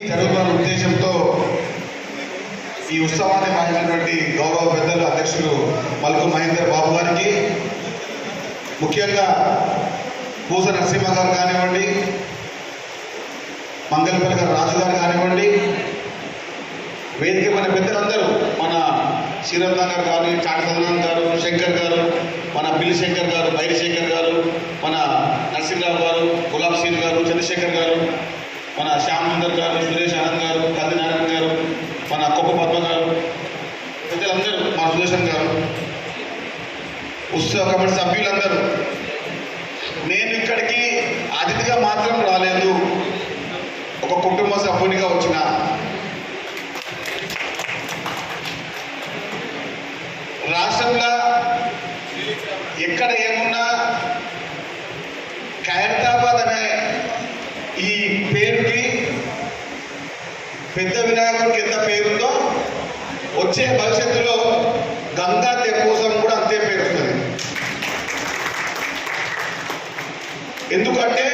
జరుగుతున్న ఉద్దేశంతో ఈ ఉత్సవాన్ని పాటించినటువంటి గౌరవ పెద్దలు అధ్యక్షులు మల్కు మహేందర్ బాబు గారికి, ముఖ్యంగా పూస నరసింహ గారు కానివ్వండి, మంగళపల్లి గారు రాజు గారు కానివ్వండి, వేదిక మన పెద్దలందరూ, మన శ్రీరంగన్ గారు కానీ, చాట సదనాన్ గారు, శంకర్ గారు, మన బిల్లి శంకర్ గారు, బైరి శంకర్ గారు, మన నరసింహరావు గారు, గులాబ్ సింగ్ గారు, చంద్రశేఖర్ గారు, మన శ్యామందర్ గారు, సురేష్ ఆనంద్ గారు, కంది నారాయణ గారు, మన కొప్ప పద్మ గారు, పెద్దలందరూ, మన సుదర్శన్ గారు, ఉత్సవ కమిటీ సభ్యులందరూ, నేను ఇక్కడికి అతిథిగా మాత్రం రాలేదు, ఒక కుటుంబ సభ్యునిగా వచ్చిన. రాష్ట్రంలో ఎక్కడ ఏమున్నా ఖైరతాబాద్ అనే ఈ పేరుకి, పెద్ద వినాయకుడికి ఎంత పేరుందో, వచ్చే భవిష్యత్తులో గంగా తెప్పోసం కూడా అంతే పేరు వస్తుంది. ఎందుకంటే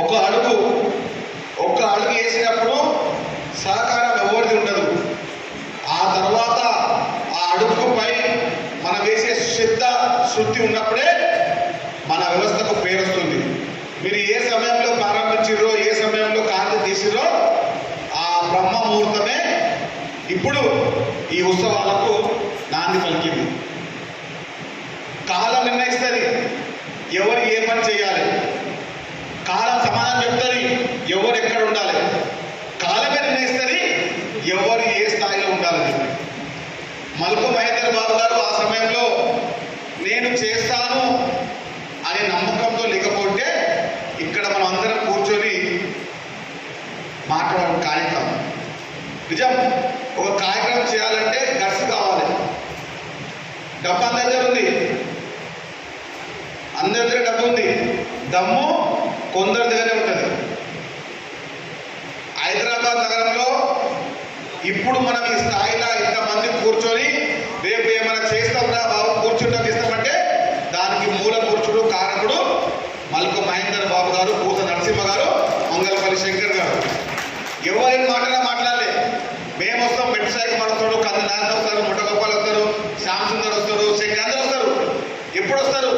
ఒక అడుగు వేసినప్పుడు సహకారం ఎవరిది ఉండదు. ఆ తర్వాత ఆ అడుగుపై మనం వేసే శ్రద్ధ శృతి ఉన్నప్పుడే మన వ్యవస్థకు పేరు వస్తుంది. మీరు ఏ సమయంలో ప్రారంభించారో, ఏ సమయంలో కాంతి తీసిరో, ఆ బ్రహ్మ ముహూర్తమే ఇప్పుడు ఈ ఉత్సవాలకు నాంది పలికింది. కాలం నిర్ణయిస్తుంది ఎవరు ఏ పని చేయాలి, కాలం సమాధానం చెప్తుంది ఎవరు ఎక్కడ ఉండాలి, కాలమే నిర్ణయిస్తుంది ఎవరు ఏ స్థాయిలో ఉండాలని. మల్కు మహేందర్ బాబు గారు ఆ సమయంలో నేను చేస్తాను అనే నమ్మకంతో లేకపోతే ఇక్కడ మనం అందరం కూర్చొని మాట్లాడడం కార్యక్రమం నిజం. ఒక కార్యక్రమం చేయాలంటే గట్స్ కావాలి. డబ్బు అందరి దగ్గర ఉంది, అందరి దగ్గర డబ్బు ఉంది, దమ్ము కొందరి దగ్గరే ఉంటుంది. హైదరాబాద్ నగరంలో ఇప్పుడు మనం ఈ స్థాయిలో ఇంతమంది కూర్చొని రేపు ఏమైనా చేస్తాంరా బాబు, కూర్చుంటాం ఇస్తామంటే దానికి మూల కూర్చుడు కారకుడు మల్కు మహేందర్ బాబు గారు, పూస నరసింహ గారు, మంగళపల్లి శంకర్ గారు. ఎవరైనా మాట్లాడలే. మేము వస్తాం, మెట్టు సాయికి వస్తాడు, కంది నారాయణ వస్తారు, మొట్టగొప్పలు వస్తారు, శ్యామ్ సుందర్ వస్తారు, శంకర్ అందరూ వస్తారు. ఎప్పుడు వస్తారు?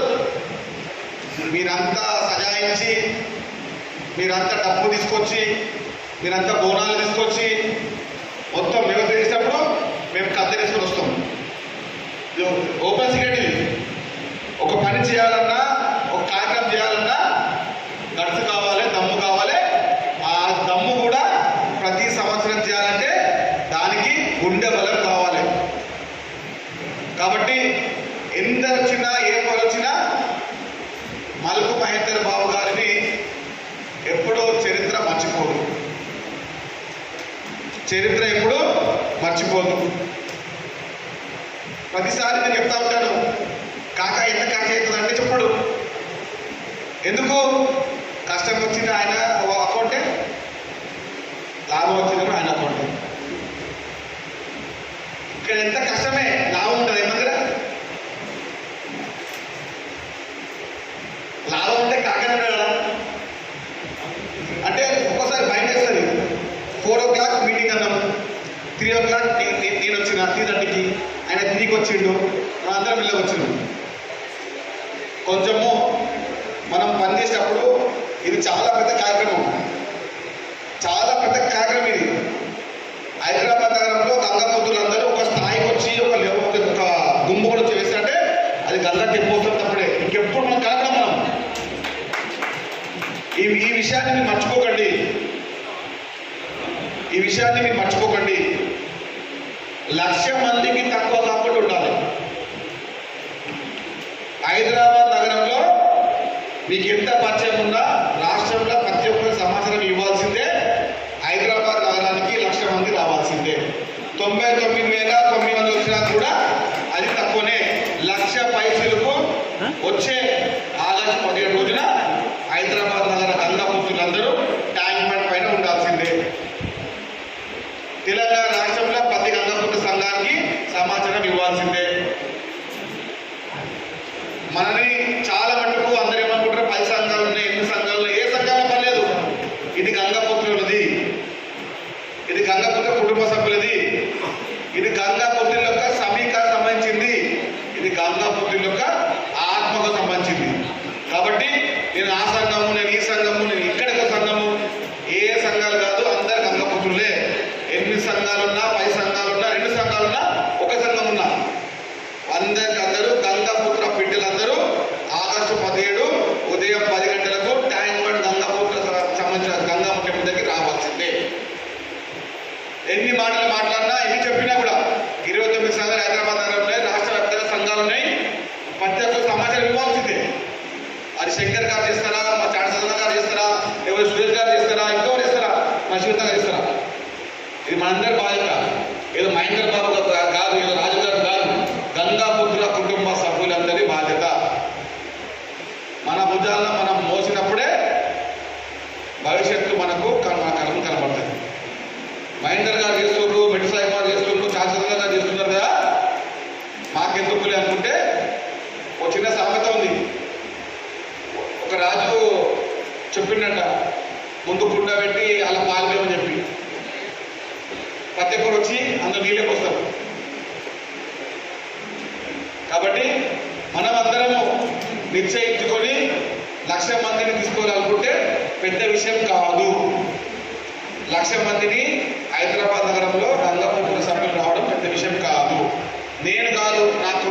మీరంతా సజాయించి, మీరంతా డబ్బు తీసుకొచ్చి, మీరంతా బోనాలు తీసుకొచ్చి మొత్తం నిర్వహించినప్పుడు మేము కథ తీసుకొని వస్తాం. ఓపెన్ సీక్రెట్ ఇది. ఒక పని చేయాలన్నా, ఒక కార్యక్రమం చేయాలన్నా గడుసు కావాలి, దమ్ము కావాలి. ఆ దమ్ము కూడా ప్రతి సంవత్సరం చేయాలంటే దానికి గుండె బలం కావాలి. కాబట్టి ఎంత వచ్చినా, ఏ పని వచ్చినా మల్కు మహేందర్ బాబు గారిని ఎప్పుడూ చరిత్ర మర్చిపోదు. చరిత్ర ఎప్పుడూ మర్చిపోదు. ప్రతిసారి నేను చెప్తా ఉంటాను, కాకా ఎంత ఖర్చు అవుతుందంటే చెప్పడు. ఎందుకు? కష్టం వచ్చింది ఆయన అకౌంటే, లాభం వచ్చినప్పుడు ఆయన అకౌంటే. ఇక్కడ ఎంత కష్టమే లాభం ఉంటుంది. ఏమన్నా లాభం ఉంటే కాకనే కదా. అంటే ఒక్కోసారి బయట వేస్తుంది. 4 o'clock మీటింగ్ అన్నాము, 3 o'clock నేను వచ్చిన 3:30కి, ఆయన 3కి వచ్చిండు, మనం అందరం ఇళ్ళకి వచ్చినాం. కొంచెము మనం పనిచేసేటప్పుడు ఇది చాలా పెద్ద కార్యక్రమం, చాలా పెద్ద కార్యక్రమం ఇది. హైదరాబాద్ నగరంలో గంగాపుత్రులందరూ ఒక స్థాయికి వచ్చి ఒక గుంపు కూడా వచ్చి వేస్తారంటే అది గంగా తెప్పోతుంది. తప్పుడే ఇంకెప్పుడు మనం కలగడం. మనం ఈ విషయాన్ని మీరు మర్చిపోకండి. ఈ విషయాన్ని మీరు మర్చిపోకండి. 1,00,000 మందికి తక్కువ కాకుండా ఉండాలి. హైదరాబాద్ నగరంలో మీకు ఎంత పరిచయం ఉన్నా రాష్ట్రంలో ప్రతి ఒక్క సమాచారం ఇవ్వాల్సిందే. హైదరాబాద్ నగరానికి 1,00,000 మంది రావాల్సిందే. 99,900 వచ్చినా కూడా అది తక్కువనే. 1,00,000 పైసలకు వచ్చే ఆగస్టు 17 రోజున హైదరాబాద్ నగర గంగాపుత్రులందరూ ట్యాంక్ బండ్ పైన ఉండాల్సిందే. తెలంగాణ రాష్ట్రంలో ప్రతి గంగాపుత్ర సంఘానికి సమాచారం ఇవ్వాల్సిందే. మనని చాలా మటుకు అందరూ ఏమనుకుంటారు, 10 సంఘాలు ఉన్నాయి, 8 సంఘాలు మాటలు మాట్లాడినా ఎన్ని చెప్పినా కూడా 29 సంఘాలు హైదరాబాద్ నగరంలో ఉన్నాయి, రాష్ట్ర వ్యాప్తంగా సంఘాలు ఉన్నాయి. ప్రతి ఒక్క సమాచారం ఇవ్వాల్సిందే. అది శంకర్ గారు చేస్తారా, మా చాట సదన గారు చేస్తారా, ఎవరు సురేష్ గారు చేస్తారా, ఇంకెవరు చేస్తారా, మా శివత గారు చేస్తారా? ఇది మనందరి బాధ్యత. ఏదో మహేందర్ బాబు కాదు, ఏదో రాజు గారు కాదు, గంగాపుత్రుల కుటుంబ సభ్యులందరి బాధ్యత. మన భుజాలను మనం మోసినప్పుడే భవిష్యత్తు మనకు మన కర్మ కనబడుతుంది. మహేందర్ గారు చేస్తున్నారు, మెట్టు సాయి గారు చేస్తున్నారు, శాశ్వతంగా గారు చేస్తున్నారు కదా, మాకెందుకులే అనుకుంటే ఒక చిన్న సామెత ఉంది. ఒక రాజు చెప్పిండట, ముందు కుండ పెట్టి అలా పాల్గొమని చెప్పి, ప్రతి ఒక్కరు వచ్చి అందులో నీళ్ళకి వస్తారు. కాబట్టి మనం అందరము నిశ్చయించుకొని 1,00,000 మందిని తీసుకోవాలనుకుంటే పెద్ద విషయం కాదు. 1,00,000 మందిని హైదరాబాద్ నగరంలో రంగపుత్ర సభ్యులు రావడం పెద్ద విషయం కాదు. నేను కాదు, నాకు